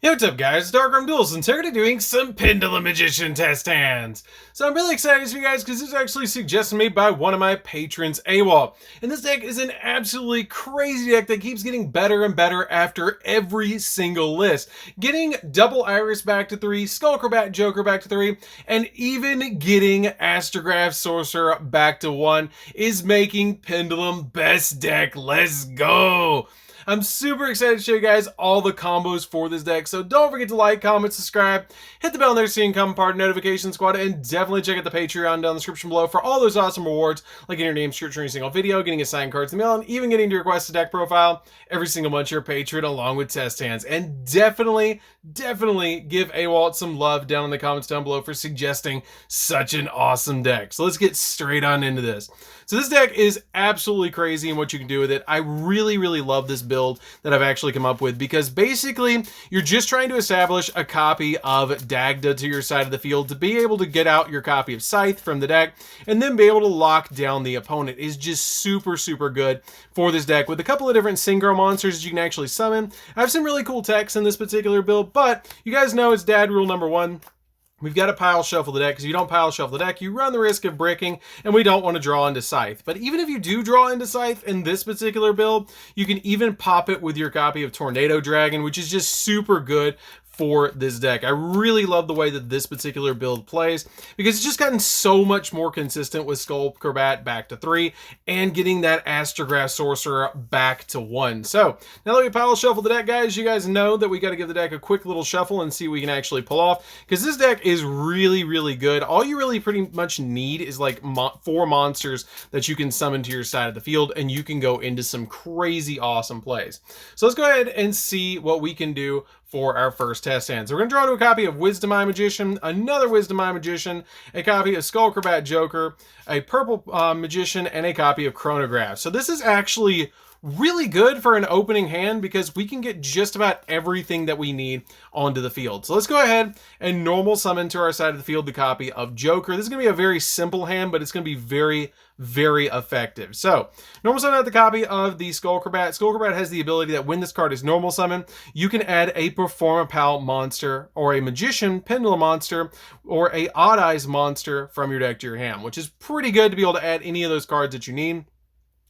Yo, what's up guys, DarkArmedDuelist, and today we're doing some Pendulum Magician test hands. So I'm really excited for you guys because this was actually suggested to me by one of my patrons, Awalt. And this deck is an absolutely crazy deck that keeps getting better and better after every single list. Getting Double Iris back to 3, Skullcrobat Joker back to 3, and even getting Astrograph Sorcerer back to 1 is making Pendulum best deck. Let's go! I'm super excited to show you guys all the combos for this deck, so don't forget to like, comment, subscribe, hit the bell there so you can become part of Notification Squad, and definitely check out the Patreon down in the description below for all those awesome rewards, like getting your name featured in every single video, getting assigned cards in the mail, and even getting to request a deck profile every single month you're a patron along with test hands. And definitely give Awalt some love down in the comments down below for suggesting such an awesome deck. So let's get straight on into this. So this deck is absolutely crazy in what you can do with it. I really love this build that I've actually come up with because basically you're just trying to establish a copy of Dagda to your side of the field to be able to get out your copy of Scythe from the deck and then be able to lock down the opponent. Is just super good for this deck with a couple of different synchro monsters that you can actually summon. I have some really cool techs in this particular build, but you guys know it's dad rule number 1. We've got to pile shuffle the deck, because if you don't pile shuffle the deck, you run the risk of bricking, and we don't want to draw into Scythe. But even if you do draw into Scythe in this particular build, you can even pop it with your copy of Tornado Dragon, which is just super good for this deck. I really love the way that this particular build plays because it's just gotten so much more consistent with Skullcrobat back to 3 and getting that Astrograph Sorcerer back to 1. So now that we pile shuffle the deck, guys, you guys know that we got to give the deck a quick little shuffle and see what we can actually pull off, because this deck is really good. All you really pretty much need is like 4 monsters that you can summon to your side of the field, and you can go into some crazy awesome plays. So let's go ahead and see what we can do for our first test hand. So we're going to draw to a copy of Wisdom Eye Magician, another Wisdom Eye Magician, a copy of Skullcrobat Joker, a Purple Magician, and a copy of Chronograph. So this is actually really good for an opening hand because we can get just about everything that we need onto the field. So let's go ahead and normal summon to our side of the field the copy of Joker. This is going to be a very simple hand, but it's going to be very effective. So normal summon out the copy of the Skullcrobat. Skullcrobat has the ability that when this card is normal summon, you can add a Performapal monster or a Magician Pendulum monster or a Odd Eyes monster from your deck to your hand, which is pretty good to be able to add any of those cards that you need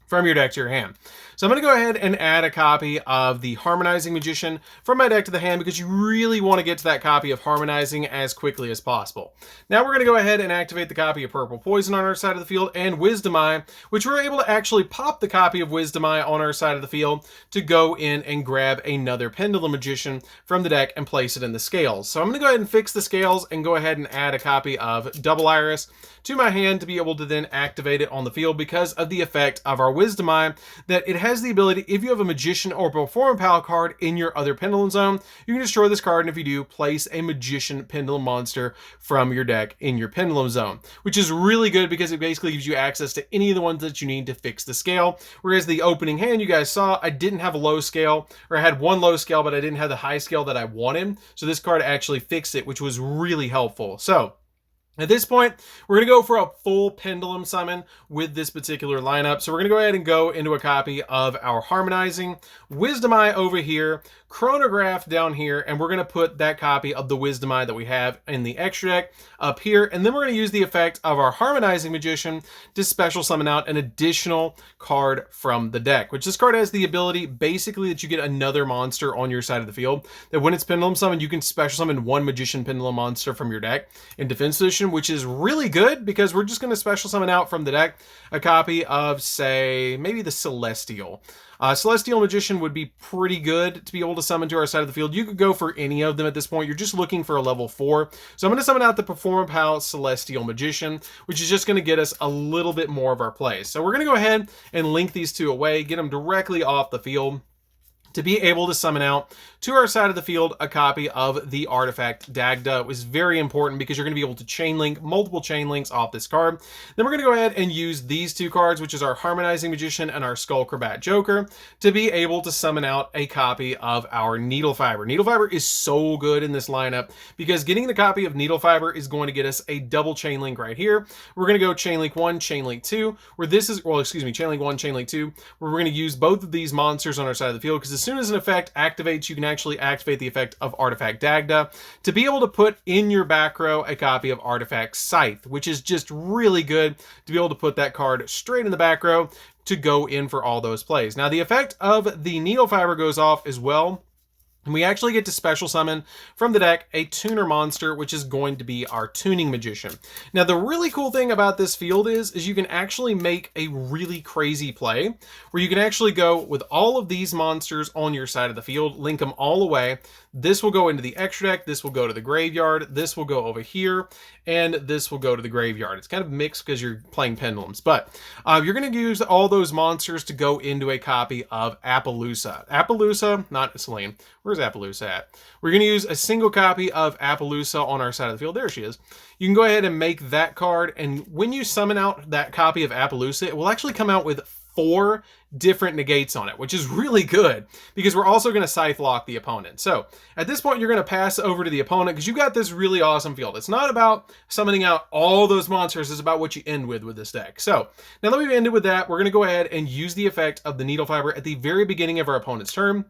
from your deck to your hand. So I'm going to go ahead and add a copy of the Harmonizing Magician from my deck to the hand because you really want to get to that copy of Harmonizing as quickly as possible. Now we're going to go ahead and activate the copy of Purple Poison on our side of the field and Wisdom Eye, which we're able to actually pop the copy of Wisdom Eye on our side of the field to go in and grab another Pendulum Magician from the deck and place it in the scales. So I'm going to go ahead and fix the scales and go ahead and add a copy of Double Iris to my hand to be able to then activate it on the field because of the effect of our Wisdom Eye, that it has the ability, if you have a Magician or Performapal card in your other Pendulum zone, you can destroy this card, and if you do, place a Magician Pendulum monster from your deck in your Pendulum zone, which is really good because it basically gives you access to any of the ones that you need to fix the scale. Whereas the opening hand, you guys saw, I didn't have a low scale, or I had one low scale, but I didn't have the high scale that I wanted. So this card actually fixed it, which was really helpful. So at this point, we're going to go for a full Pendulum summon with this particular lineup. So we're going to go ahead and go into a copy of our Harmonizing, Wisdom Eye over here, Chronograph down here, and we're going to put that copy of the Wisdom Eye that we have in the extra deck up here. And then we're going to use the effect of our Harmonizing Magician to special summon out an additional card from the deck, which this card has the ability basically that you get another monster on your side of the field, that when it's Pendulum summoned, you can special summon one Magician Pendulum monster from your deck in defense position, which is really good because we're just going to special summon out from the deck a copy of, say, maybe the Celestial. Celestial Magician would be pretty good to be able to summon to our side of the field. You could go for any of them at this point. You're just looking for a level 4. So I'm going to summon out the Performapal Celestial Magician, which is just going to get us a little bit more of our plays. So we're going to go ahead and link these two away, get them directly off the field, to be able to summon out to our side of the field a copy of the artifact Dagda. It was very important because you're going to be able to chain link multiple chain links off this card. Then we're going to go ahead and use these two cards, which is our Harmonizing Magician and our Skullcrobat Joker, to be able to summon out a copy of our Needle Fiber. Needle Fiber is so good in this lineup because getting the copy of Needle Fiber is going to get us a double chain link right here. We're going to go chain link 1, chain link 2, where this is, well, excuse me, chain link 1, chain link 2, where we're going to use both of these monsters on our side of the field because as soon as an effect activates, you can actually activate the effect of Artifact Dagda to be able to put in your back row a copy of Artifact Scythe, which is just really good to be able to put that card straight in the back row to go in for all those plays. Now, the effect of the Needle Fiber goes off as well, and we actually get to special summon from the deck a tuner monster, which is going to be our Tuning Magician. Now, the really cool thing about this field is you can actually make a really crazy play where you can actually go with all of these monsters on your side of the field, link them all away. This will go into the extra deck, this will go to the graveyard, this will go over here, and this will go to the graveyard. It's kind of mixed because you're playing pendulums, but you're going to use all those monsters to go into a copy of Appaloosa. Appaloosa, not Celine. Where's Appaloosa at? We're going to use a single copy of Appaloosa on our side of the field. There she is. You can go ahead and make that card, and when you summon out that copy of Appaloosa, it will actually come out with 4 different negates on it, which is really good because we're also going to Scythe Lock the opponent. So at this point, you're going to pass over to the opponent because you got this really awesome field. It's not about summoning out all those monsters, it's about what you end with this deck. So now that we've ended with that, we're going to go ahead and use the effect of the Needle Fiber at the very beginning of our opponent's turn.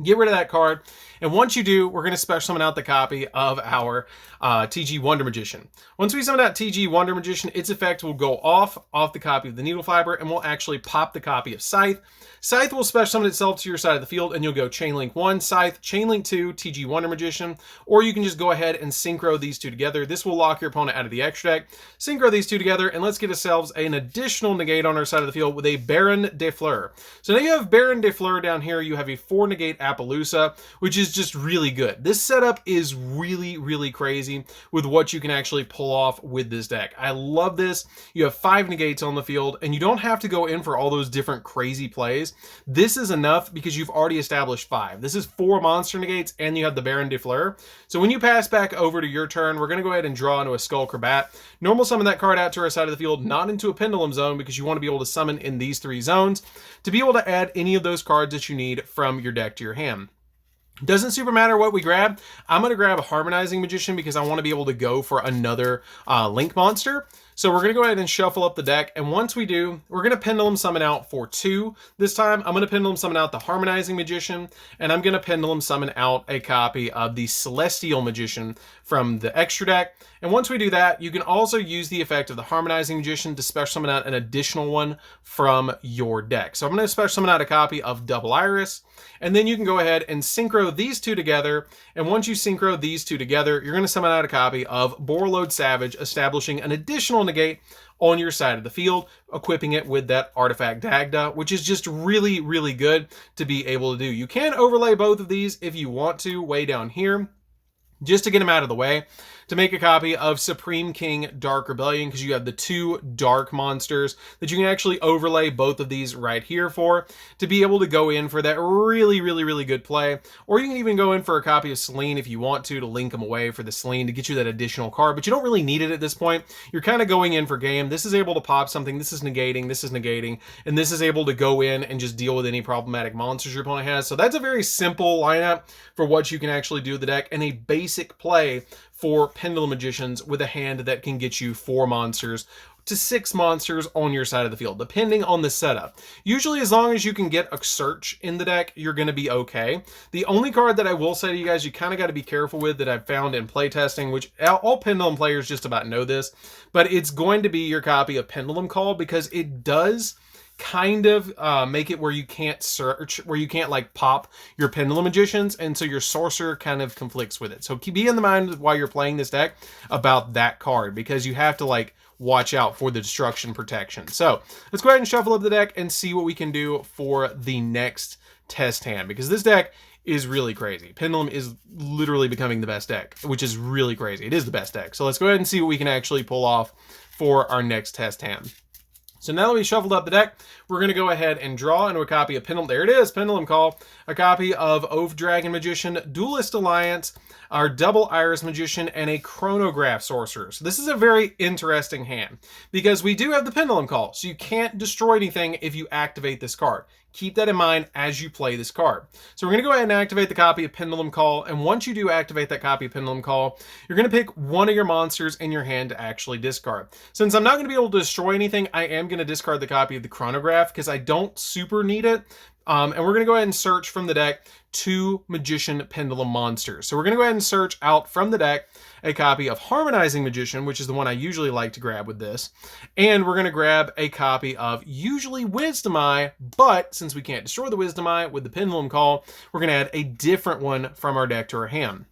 Get rid of that card, and once you do, we're going to special summon out the copy of our TG Wonder Magician. Once we summon out TG Wonder Magician, its effect will go off the copy of the Needle Fiber, and we'll actually pop the copy of Scythe. Scythe will special summon itself to your side of the field, and you'll go Chainlink 1, Scythe, Chainlink 2, TG Wonder Magician, or you can just go ahead and synchro these two together. This will lock your opponent out of the extra deck. Synchro these two together, and let's get ourselves an additional negate on our side of the field with a Baron de Fleur. So now you have Baron de Fleur down here, you have a 4 negate Appaloosa, which is just really good. This setup is really, really crazy with what you can actually pull off with this deck. I love this. You have 5 negates on the field, and you don't have to go in for all those different crazy plays. This is enough because you've already established 5. This is 4 monster negates, and you have the Baron de Fleur. So when you pass back over to your turn, we're going to go ahead and draw into a Skull Crabat. Normal summon that card out to our side of the field, not into a Pendulum zone, because you want to be able to summon in these 3 zones to be able to add any of those cards that you need from your deck to your hand. Doesn't super matter what we grab. I'm going to grab a Harmonizing Magician because I want to be able to go for another Link monster. So we're going to go ahead and shuffle up the deck, and once we do, we're going to Pendulum Summon out for 2. This time, I'm going to Pendulum Summon out the Harmonizing Magician, and I'm going to Pendulum Summon out a copy of the Celestial Magician from the extra deck. And once we do that, you can also use the effect of the Harmonizing Magician to special summon out an additional one from your deck. So I'm going to special summon out a copy of Double Iris, and then you can go ahead and synchro these two together. And once you synchro these two together, you're going to summon out a copy of Borreload Savage, establishing an additional negate on your side of the field, equipping it with that Artifact Dagda, which is just really, really good to be able to do. You can overlay both of these if you want to, way down here, just to get them out of the way, to make a copy of Supreme King Dark Rebellion, because you have the 2 dark monsters that you can actually overlay both of these right here for, to be able to go in for that really, really, really good play. Or you can even go in for a copy of Celine if you want to link them away for the Celine to get you that additional card, but you don't really need it at this point. You're kind of going in for game. This is able to pop something, this is negating, and this is able to go in and just deal with any problematic monsters your opponent has. So that's a very simple lineup for what you can actually do with the deck, and a basic play for Pendulum Magicians with a hand that can get you 4 monsters to 6 monsters on your side of the field, depending on the setup. Usually, as long as you can get a Search in the deck, you're going to be okay. The only card that I will say to you guys, you kind of got to be careful with, that I've found in playtesting, which all Pendulum players just about know this, but it's going to be your copy of Pendulum Call, because it does kind of make it where you can't search, where you can't like pop your Pendulum Magicians, and so your Sorcerer kind of conflicts with it. So be in the mind while you're playing this deck about that card, because you have to like watch out for the destruction protection. So let's go ahead and shuffle up the deck and see what we can do for the next test hand, because this deck is really crazy. Pendulum is literally becoming the best deck, which is really crazy. It is the best deck. So let's go ahead and see what we can actually pull off for our next test hand. So now that we shuffled up the deck, we're going to go ahead and draw into a copy of Pendulum. There it is, Pendulum Call. A copy of Oath Dragon Magician, Duelist Alliance, our Double Iris Magician, and a Chronograph Sorcerer. So this is a very interesting hand, because we do have the Pendulum Call, so you can't destroy anything if you activate this card. Keep that in mind as you play this card. So we're going to go ahead and activate the copy of Pendulum Call, and once you do activate that copy of Pendulum Call, you're going to pick one of your monsters in your hand to actually discard. Since I'm not going to be able to destroy anything, I am going to discard the copy of the Chronograph, because I don't super need it. And we're going to go ahead and search from the deck 2 Magician Pendulum monsters. So we're going to go ahead and search out from the deck a copy of Harmonizing Magician, which is the one I usually like to grab with this. And we're going to grab a copy of usually Wisdom Eye, but since we can't destroy the Wisdom Eye with the Pendulum Call, we're going to add a different one from our deck to our hand.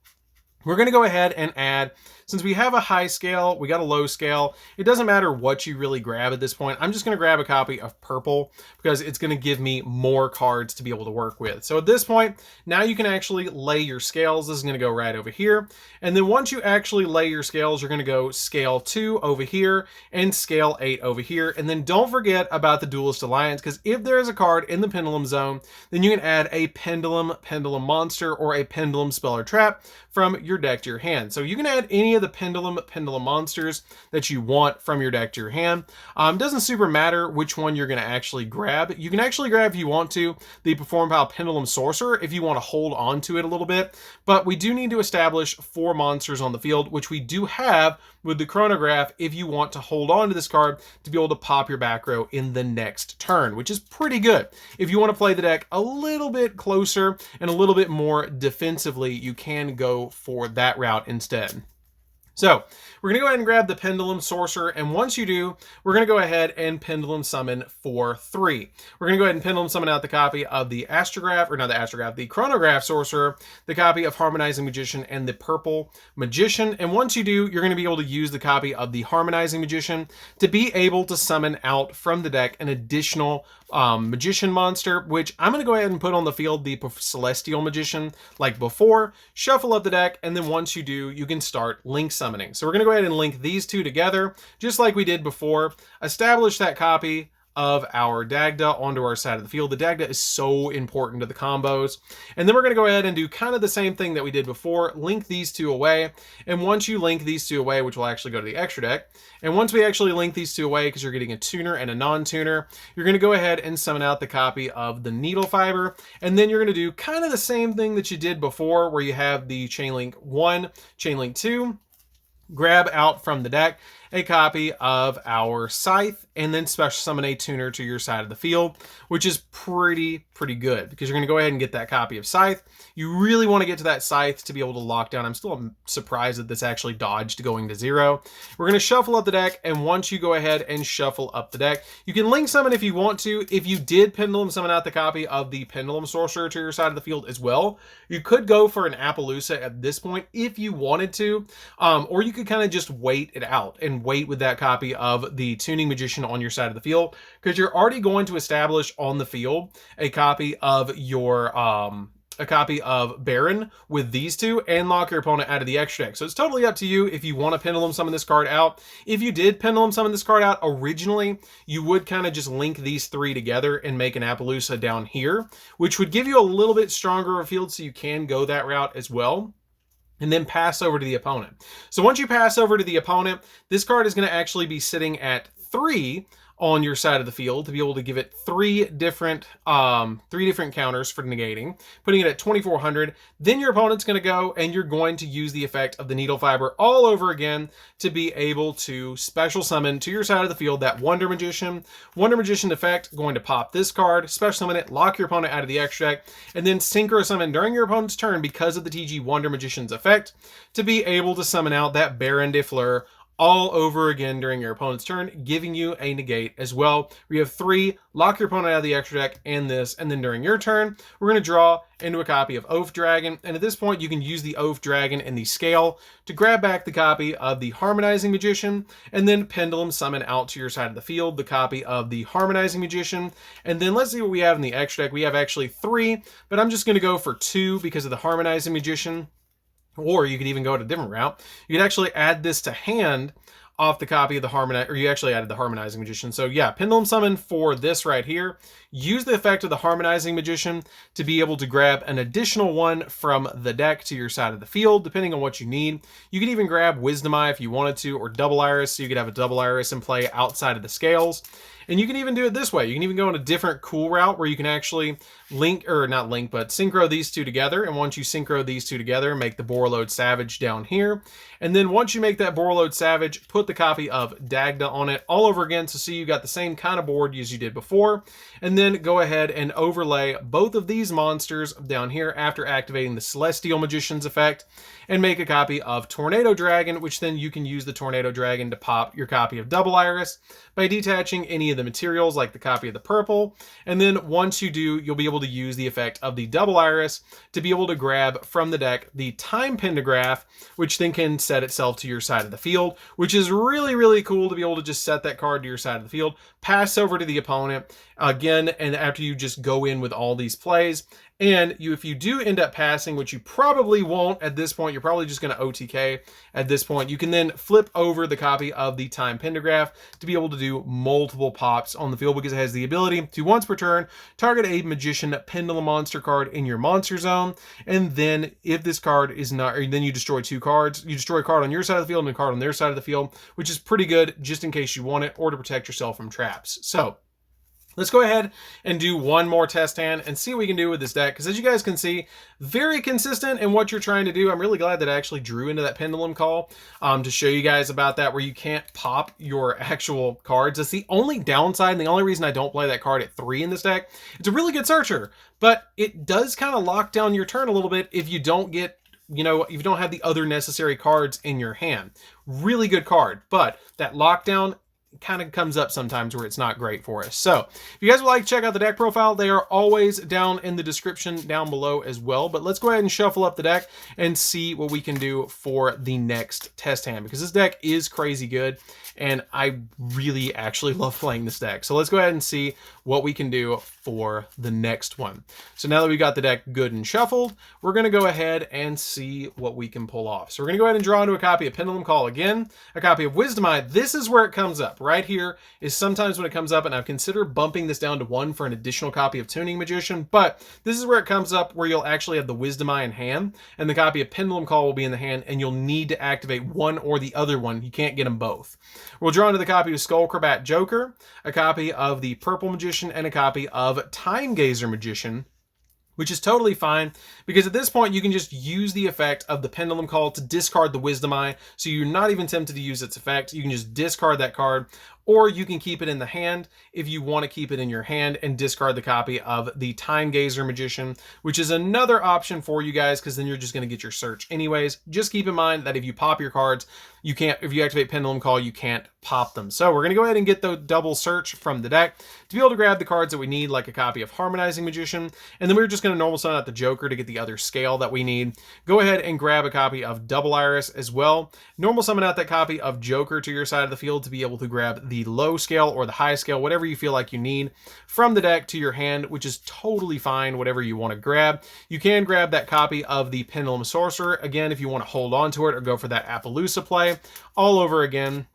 We're going to go ahead and add, since we have a high scale, we got a low scale, it doesn't matter what you really grab at this point. I'm just going to grab a copy of purple because it's going to give me more cards to be able to work with. So at this point, now you can actually lay your scales. This is going to go right over here. And then once you actually lay your scales, you're going to go scale 2 over here and scale 8 over here. And then don't forget about the Duelist Alliance, because if there is a card in the Pendulum Zone, then you can add a Pendulum monster or a Pendulum spell or trap from your deck to your hand. So you can add any of the Pendulum monsters that you want from your deck to your hand. Doesn't super matter which one you're going to actually grab. You can actually grab, if you want to, the Perform Pile Pendulum Sorcerer if you want to hold on to it a little bit. But we do need to establish 4 monsters on the field, which we do have with the Chronograph if you want to hold on to this card to be able to pop your back row in the next turn, which is pretty good. If you want to play the deck a little bit closer and a little bit more defensively, you can go for that route instead. So we're going to go ahead and grab the Pendulum Sorcerer, and once you do, we're going to go ahead and Pendulum Summon for 3. We're going to go ahead and Pendulum Summon out the copy of the the Chronograph Sorcerer, the copy of Harmonizing Magician, and the Purple Magician. And once you do, you're going to be able to use the copy of the Harmonizing Magician to be able to summon out from the deck an additional Magician monster, which I'm going to go ahead and put on the field the Celestial Magician like before, shuffle up the deck, and then once you do, you can start link summoning. So we're going to go ahead and link these two together, just like we did before, establish that copy of our Dagda onto our side of the field. The Dagda is so important to the combos. And then we're going to go ahead and do kind of the same thing that we did before, link these two away. And once you link these two away, which will actually go to the extra deck, and once we actually link these two away, because you're getting a tuner and a non-tuner, you're going to go ahead and summon out the copy of the Needle Fiber. And then you're going to do kind of the same thing that you did before, where you have the Chain Link 1, Chain Link 2, grab out from the deck a copy of our Scythe, and then special summon a tuner to your side of the field, which is pretty good, because you're going to go ahead and get that copy of Scythe. You really want to get to that Scythe to be able to lock down. I'm still surprised that this actually dodged going to 0. We're going to shuffle up the deck, and once you go ahead and shuffle up the deck, you can link summon if you want to. If you did Pendulum Summon out the copy of the Pendulum Sorcerer to your side of the field as well, you could go for an Appaloosa at this point if you wanted to, or you could kind of just wait it out and wait with that copy of the Tuning Magician on your side of the field, because you're already going to establish on the field a copy of your Baron with these two and lock your opponent out of the extra deck. So it's totally up to you if you want to Pendulum Summon this card out. If you did Pendulum Summon this card out originally, you would kind of just link these 3 together and make an Appaloosa down here, which would give you a little bit stronger of a field, so you can go that route as well. And then pass over to the opponent. So once you pass over to the opponent, this card is going to actually be sitting at 3 on your side of the field to be able to give it 3 different counters for negating, putting it at 2,400. Then your opponent's going to go and you're going to use the effect of the Needle Fiber all over again to be able to special summon to your side of the field that Wonder Magician. Wonder Magician effect, going to pop this card, special summon it, lock your opponent out of the extra deck, and then Synchro Summon during your opponent's turn because of the TG Wonder Magician's effect to be able to summon out that Baron de Fleur all over again during your opponent's turn, giving you a negate as well. We have 3, lock your opponent out of the extra deck, and this, and then during your turn, we're going to draw into a copy of Oath Dragon, and at this point, you can use the Oath Dragon and the Scale to grab back the copy of the Harmonizing Magician, and then Pendulum Summon out to your side of the field the copy of the Harmonizing Magician, and then let's see what we have in the extra deck. We have actually 3, but I'm just going to go for 2 because of the Harmonizing Magician. Or you could even go a different route. You could actually add this to hand off the copy of the Harmonizing, or you actually added the Harmonizing Magician. So yeah, Pendulum Summon for this right here. Use the effect of the Harmonizing Magician to be able to grab an additional one from the deck to your side of the field, depending on what you need. You could even grab Wisdom Eye if you wanted to, or Double Iris, so you could have a Double Iris in play outside of the scales. And you can even do it this way. You can even go on a different cool route where you can actually synchro these two together. And once you synchro these two together, make the Borreload Savage down here. And then once you make that Borreload Savage, put the copy of Dagda on it all over again. So see, you got the same kind of board as you did before. And then go ahead and overlay both of these monsters down here after activating the Celestial Magician's effect, and make a copy of Tornado Dragon, which then you can use the Tornado Dragon to pop your copy of Double Iris by detaching any of the materials like the copy of the purple. And then once you do, you'll be able to use the effect of the Double Iris to be able to grab from the deck the Time Pentagraph, which then can set itself to your side of the field, which is really, really cool to be able to just set that card to your side of the field, pass over to the opponent again, and after you just go in with all these plays. And if you do end up passing, which you probably won't at this point, you're probably just going to OTK at this point, you can then flip over the copy of the Time Pentagraph to be able to do multiple pops on the field, because it has the ability to once per turn target a Magician Pendulum monster card in your monster zone. And then if this card is not, or then you destroy two cards, you destroy a card on your side of the field and a card on their side of the field, which is pretty good just in case you want it or to protect yourself from traps. So let's go ahead and do one more test hand and see what we can do with this deck, because as you guys can see, very consistent in what you're trying to do. I'm really glad that I actually drew into that Pendulum Call to show you guys about that, where you can't pop your actual cards. That's the only downside, and the only reason I don't play that card at 3 in this deck. It's a really good searcher, but it does kind of lock down your turn a little bit if you don't get, if you don't have the other necessary cards in your hand. Really good card, but that lockdown kind of comes up sometimes where it's not great for us. So if you guys would like to check out the deck profile, they are always down in the description down below as well. But let's go ahead and shuffle up the deck and see what we can do for the next test hand, because this deck is crazy good and I really actually love playing this deck. So let's go ahead and see what we can do for the next one. So now that we got the deck good and shuffled, we're going to go ahead and see what we can pull off. So we're going to go ahead and draw into a copy of Pendulum Call again, a copy of Wisdom Eye. This is where it comes up. Right here is sometimes when it comes up, and I've considered bumping this down to 1 for an additional copy of Tuning Magician, but this is where it comes up, where you'll actually have the Wisdom Eye in hand, and the copy of Pendulum Call will be in the hand, and you'll need to activate one or the other one. You can't get them both. We'll draw into the copy of Skullcrabat Joker, a copy of the Purple Magician, and a copy of Time Gazer Magician, which is totally fine, because at this point you can just use the effect of the Pendulum Call to discard the Wisdom Eye, so you're not even tempted to use its effect. You can just discard that card, or you can keep it in the hand if you want to keep it in your hand and discard the copy of the Time Gazer Magician, which is another option for you guys, because then you're just going to get your search anyways. Just keep in mind that if you pop your cards, you can't, if you activate Pendulum Call, you can't pop them. So we're going to go ahead and get the double search from the deck to be able to grab the cards that we need, like a copy of Harmonizing Magician, and then we're just going to normal summon out the Joker to get the other scale that we need. Go ahead and grab a copy of Double Iris as well. Normal summon out that copy of Joker to your side of the field to be able to grab the low scale or the high scale, whatever you feel like you need, from the deck to your hand, which is totally fine, whatever you want to grab. You can grab that copy of the Pendulum Sorcerer, again, if you want to hold on to it or go for that Appaloosa play all over again.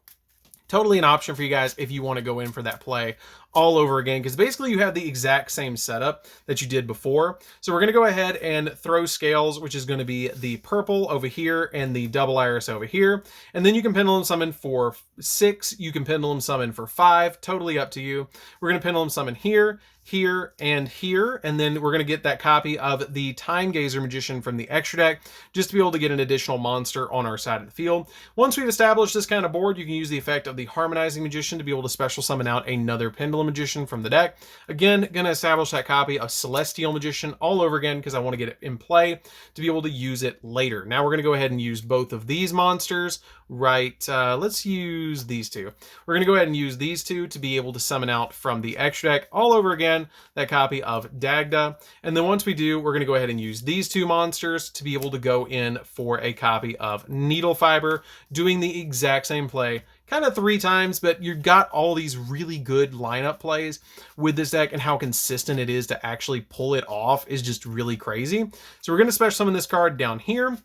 Totally an option for you guys if you want to go in for that play all over again, because basically you have the exact same setup that you did before. So we're going to go ahead and throw scales, which is going to be the purple over here and the Double Iris over here. And then you can Pendulum Summon for 6. You can Pendulum Summon for 5. Totally up to you. We're going to Pendulum Summon here, here, and here. And then we're going to get that copy of the Time Gazer Magician from the extra deck, just to be able to get an additional monster on our side of the field. Once we've established this kind of board, you can use the effect of the Harmonizing Magician to be able to special summon out another Pendulum Magician from the deck. Again, going to establish that copy of Celestial Magician all over again, because I want to get it in play to be able to use it later. Now we're going to go ahead and use both of these monsters, right? Let's use these two. We're going to go ahead and use these two to be able to summon out from the extra deck all over again that copy of Dagda. And then once we do, we're going to go ahead and use these two monsters to be able to go in for a copy of Needle Fiber, doing the exact same play kind of 3 times, but you've got all these really good lineup plays with this deck, and how consistent it is to actually pull it off is just really crazy. So we're going to special summon this card down here.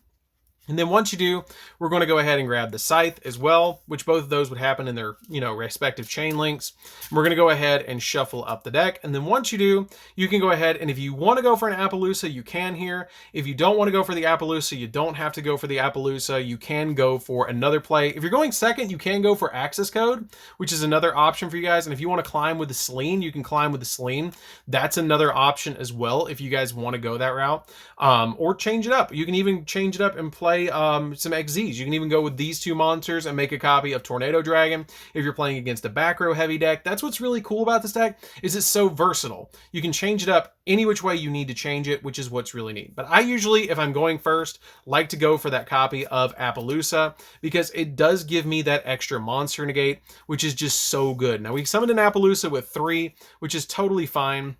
And then once you do, we're going to go ahead and grab the Scythe as well, which both of those would happen in their, respective chain links. And we're going to go ahead and shuffle up the deck. And then once you do, you can go ahead, and if you want to go for an Appaloosa, you can here. If you don't want to go for the Appaloosa, you don't have to go for the Appaloosa. You can go for another play. If you're going second, you can go for Access Code, which is another option for you guys. And if you want to climb with the Selene, you can climb with the Selene. That's another option as well if you guys want to go that route. Or change it up. You can even change it up and play some XZs. You can even go with these two monsters and make a copy of Tornado Dragon if you're playing against a back row heavy deck. That's what's really cool about this deck, is it's so versatile. You can change it up any which way you need to change it, which is what's really neat. But I usually, if I'm going first, like to go for that copy of Appaloosa because it does give me that extra monster negate, which is just so good. Now we summoned an Appaloosa with 3, which is totally fine.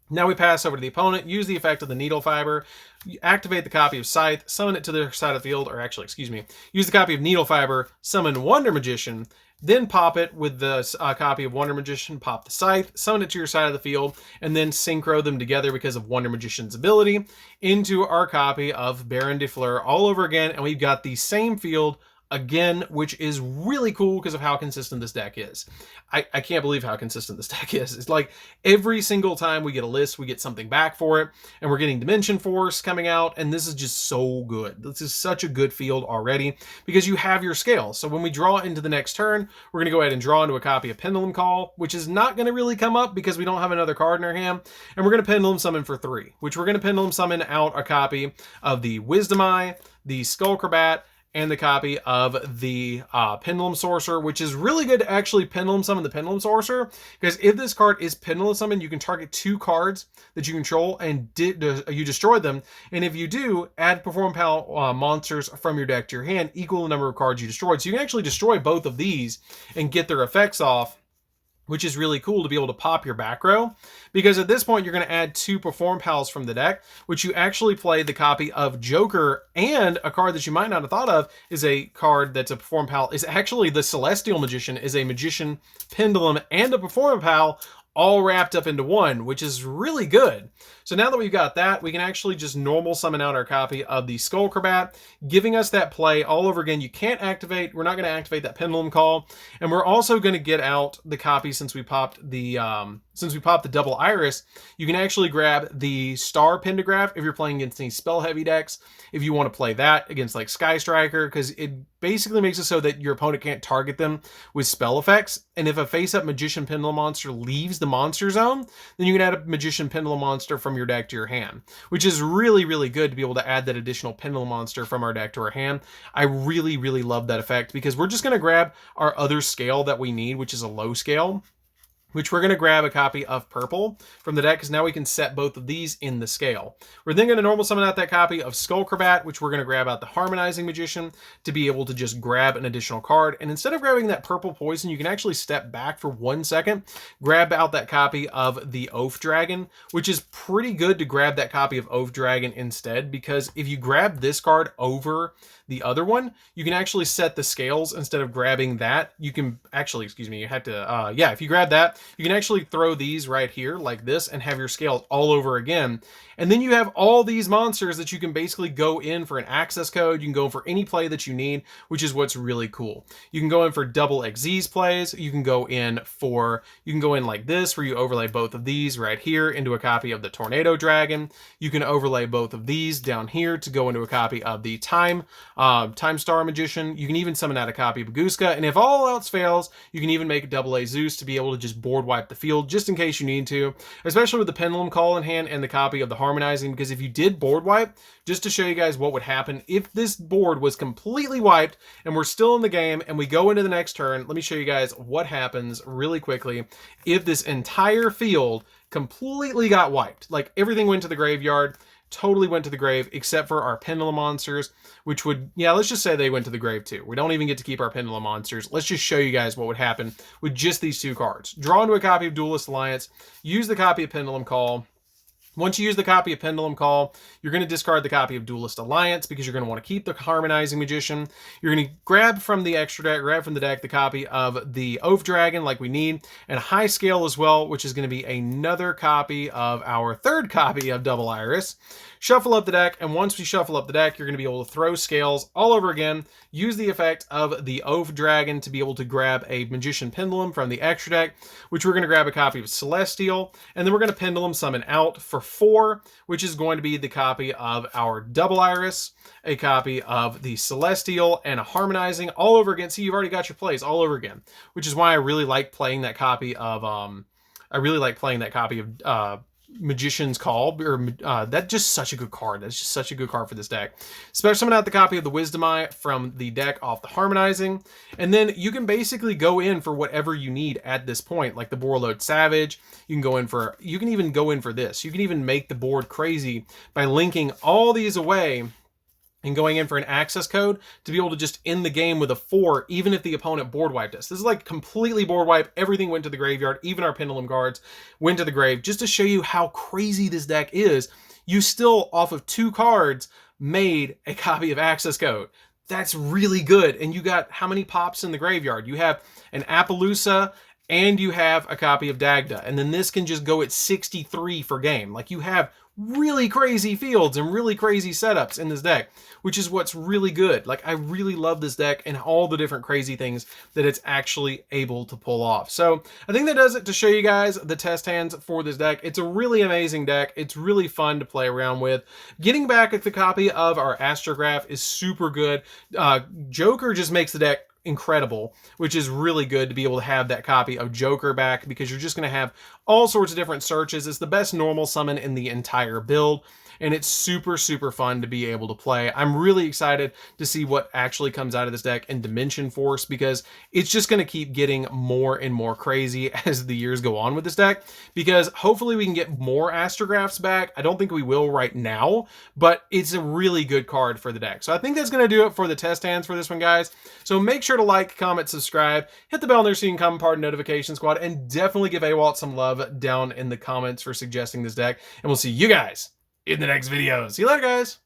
Now we pass over to the opponent, use the effect of the Needle Fiber, activate the copy of Scythe, summon it to their side of the field, or actually, use the copy of Needle Fiber, summon Wonder Magician, then pop it with the copy of Wonder Magician, pop the Scythe, summon it to your side of the field, and then synchro them together because of Wonder Magician's ability into our copy of Baron de Fleur all over again, and we've got the same field again, which is really cool because of how consistent this deck is. I can't believe how consistent this deck is. It's like every single time we get a list, we get something back for it, and we're getting Dimension Force coming out, and this is just so good. This is such a good field already because you have your scale. So when we draw into the next turn, we're going to go ahead and draw into a copy of Pendulum Call, which is not going to really come up because we don't have another card in our hand, and we're going to Pendulum Summon for 3, which we're going to Pendulum Summon out a copy of the Wisdom Eye, the Skullcrabat, and the copy of the Pendulum Sorcerer, which is really good to actually Pendulum Summon the Pendulum Sorcerer, because if this card is Pendulum Summon, you can target 2 cards that you control and you destroy them, and if you do, add Perform Pal monsters from your deck to your hand, equal the number of cards you destroyed. So you can actually destroy both of these and get their effects off, which is really cool to be able to pop your back row, because at this point you're going to add 2 Perform Pals from the deck, which you actually play the copy of Joker, and a card that you might not have thought of is a card that's a Perform Pal, is actually the Celestial Magician, is a Magician, Pendulum, and a Perform Pal all wrapped up into one, which is really good. So now that we've got that, we can actually just normal summon out our copy of the Skullcrabat, giving us that play all over again. You can't activate, we're not going to activate that Pendulum Call, and we're also going to get out the copy since we popped the double Iris. You can actually grab the Star Pentagraph if you're playing against any spell heavy decks, if you want to play that against like Sky Striker, because it basically makes it so that your opponent can't target them with spell effects. And if a face-up Magician Pendulum monster leaves the monster zone, then you can add a Magician Pendulum monster from your deck to your hand, which is really, really good to be able to add that additional Pendulum monster from our deck to our hand. I really, really love that effect because we're just going to grab our other scale that we need, which is a low scale, which we're going to grab a copy of Purple from the deck, because now we can set both of these in the scale. We're then going to normal summon out that copy of Skullcrabat, which we're going to grab out the Harmonizing Magician to be able to just grab an additional card. And instead of grabbing that Purple Poison, you can actually step back for 1 second, grab out that copy of the Oath Dragon, which is pretty good to grab that copy of Oath Dragon instead, because if you grab this card over the other one, you can actually set the scales instead of grabbing that. You can actually, you have to, if you grab that, you can actually throw these right here like this and have your scales all over again. And then you have all these monsters that you can basically go in for an access code. You can go for any play that you need, which is what's really cool. You can go in for double XZ's plays. You can go in like this, where you overlay both of these right here into a copy of the Tornado Dragon. You can overlay both of these down here to go into a copy of the Time Star Magician. You can even summon out a copy of Guska. And if all else fails, you can even make a double A Zeus to be able to just board wipe the field, just in case you need to, especially with the Pendulum Call in hand and the copy of the Harmonizing, because if you did board wipe, just to show you guys what would happen if this board was completely wiped and we're still in the game and we go into the next turn, let me show you guys what happens really quickly if this entire field completely got wiped. Like everything went to the graveyard, totally went to the grave, except for our Pendulum monsters, which would, let's just say they went to the grave too. We don't even get to keep our Pendulum monsters. Let's just show you guys what would happen with just these 2 cards. Draw into a copy of Duelist Alliance, use the copy of Pendulum Call, Once you use the copy of Pendulum Call, you're going to discard the copy of Duelist Alliance because you're going to want to keep the Harmonizing Magician. You're going to grab from the extra deck, grab from the deck the copy of the Oath Dragon like we need, and High Scale as well, which is going to be another copy of our third copy of Double Iris. Shuffle up the deck, and once we shuffle up the deck, you're going to be able to throw scales all over again, use the effect of the Oath Dragon to be able to grab a Magician Pendulum from the extra deck, which we're going to grab a copy of Celestial, and then we're going to Pendulum Summon out for 4, which is going to be the copy of our Double Iris, a copy of the Celestial, and a Harmonizing all over again. See, you've already got your plays all over again, which is why I really like playing that copy of Magician's Call, or that's just such a good card. That's just such a good card for this deck. Special summon out the copy of the Wisdom Eye from the deck off the Harmonizing, and then you can basically go in for whatever you need at this point, like the Borreload Savage. You can even go in for this. You can even make the board crazy by linking all these away and going in for an access code to be able to just end the game with a 4, even if the opponent board wiped us. This is like completely board wipe. Everything went to the graveyard. Even our Pendulum cards went to the grave. Just to show you how crazy this deck is, you still, off of 2 cards, made a copy of access code. That's really good. And you got how many pops in the graveyard? You have an Appaloosa, and you have a copy of Dagda. And then this can just go at 63 for game. Like, you have really crazy fields and really crazy setups in this deck, which is what's really good. Like, I really love this deck and all the different crazy things that it's actually able to pull off. So I think that does it to show you guys the test hands for this deck. It's a really amazing deck. It's really fun to play around with. Getting back at the copy of our Astrograph is super good. Joker just makes the deck incredible, which is really good to be able to have that copy of Joker back, because you're just going to have all sorts of different searches. It's the best normal summon in the entire build, and it's super, super fun to be able to play. I'm really excited to see what actually comes out of this deck in Dimension Force, because it's just going to keep getting more and more crazy as the years go on with this deck, because hopefully we can get more Astrographs back. I don't think we will right now, but it's a really good card for the deck. So I think that's going to do it for the test hands for this one, guys. So make sure to like, comment, subscribe, hit the bell there so you can come part of Notification Squad, and definitely give Awalt some love down in the comments for suggesting this deck. And we'll see you guys in the next video. See you later, guys.